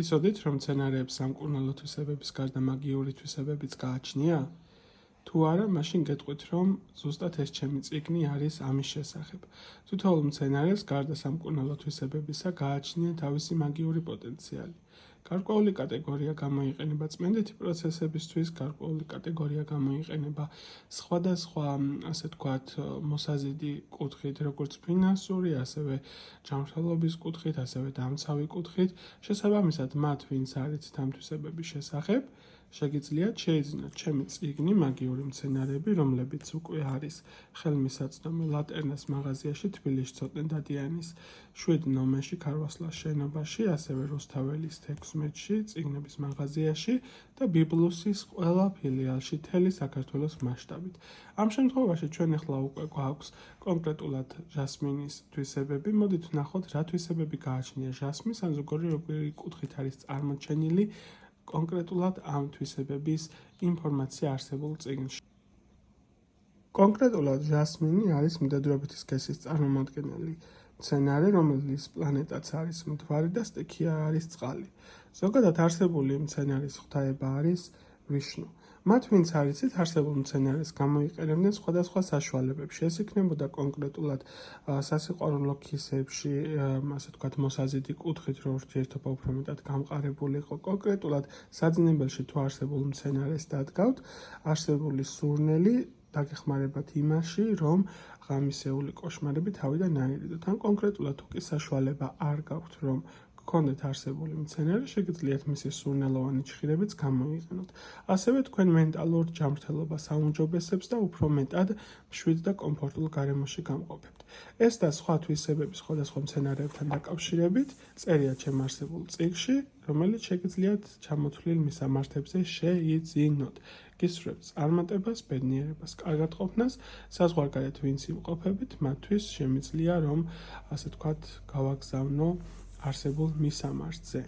იცოდით, რომ მცენარეებს სამკურნალო თვისებების გარდა მაგიური თვისებებიც გააჩნია? თუ არა, მაშინ გეტყვით, რომ ზუსტად ეს ჩემი წიგნი არის ამის შესახებ. თითოეულ მცენარეს გარდა სამკურნალო თვისებებისა გააჩნია თავისი მაგიური პოტენციალი. გარკვეული კატეგორია გამოიყენება წმენდითი პროცესებისთვის, გარკვეული კატეგორია გამოიყენება სხვადასხვა, ასე ვთქვათ, მოსაზიდი კუთხით, როგორც ფინანსური, ასევე ჯანმრთელობის კუთხით, ასევე დამცავი კუთხით. შესაბამისად, მათ, ვინც არიცით ამ თვისებების შესახებ, შეგიძლიათ შეიძინოთ ჩემი წიგნი მაგიური მცენარეები, რომლებიც უკვე არის ხელმისაწვდომი ლატერნას მაღაზიაში თბილისში ცოტნე-დადიანის 7 ნომერში ქარვასლას შენობაში, ასევე რუსთაველის 16-ში წიგნების მაღაზიაში და ბიბლუსის ყველა ფილიალში მთელი საქართველოს მასშტაბით. ამ შემთხვევაში ჩვენ ახლა უკვე გვაქვს კონკრეტულად ჟასმინის თვისებები. მოდით ვნახოთ, რა თვისებები გააჩნია ჟასმინს, ან ზოგადად როგორი კუთხით არის წარმოჩენილი კონკრეტულად ამ თვისებების ინფორმაცია არსებულ წიგნში. კონკრეტულად ჟასმინი არის მდედრობითი სქესის წარმომადგენელი მცენარე, რომლის პლანეტაც არის მთვარე და სტიქია არის წყალი. ზოგადად არსებული მცენარის ღვთაება არის ვიშნუ. მათ, ვინც არიცით, არსებულ მცენარეს გამოიყენებდნენ სხვადასხვა საშუალებებში. ეს იქნებოდა კონკრეტულად სასიყვარულო ქისებში, ასე ვთქვათ, მოსაზიდი კუთხით, რომ ურთიერთობა უფრო მეტად გამყარებული იყო. კონკრეტულად საძინებელში თუ არსებულ მცენარეს დადგავთ, არსებული სურნელი დაგეხმარებათ იმაში, რომ ღამისეული კოშმარები თავიდან აირიდოთ. ან კონკრეტულად თუ კი საშუალება არ გაქვთ, რომ გქონდეთ არსებული მცენარე, შეგიძლიათ მისი სურნელოვანი ჩხირებიც გამოიყენოთ. ასევე თქვენ მენტალურ ჯანმრთელობას აუმჯობესებს და უფრო მეტად მშვიდ და კომფორტულ გარემოში გამყოფებთ. ეს და სხვა თვისებები სხვადასხვა მცენარეებთან დაკავშირებით წერია ჩემ არსებულ წიგნში, რომელიც შეგიძლიათ ჩამოთვლილ მისამართებზე შეიძინოთ. გისურვებთ წარმატებას, ბედნიერებას, კარგად ყოფნას, საზღვარგარეთ ვინც იმყოფებით, მათთვის შემიძლია რომ, ასე ვთქვათ, გავაგზავნო არსებულ მისამართზე.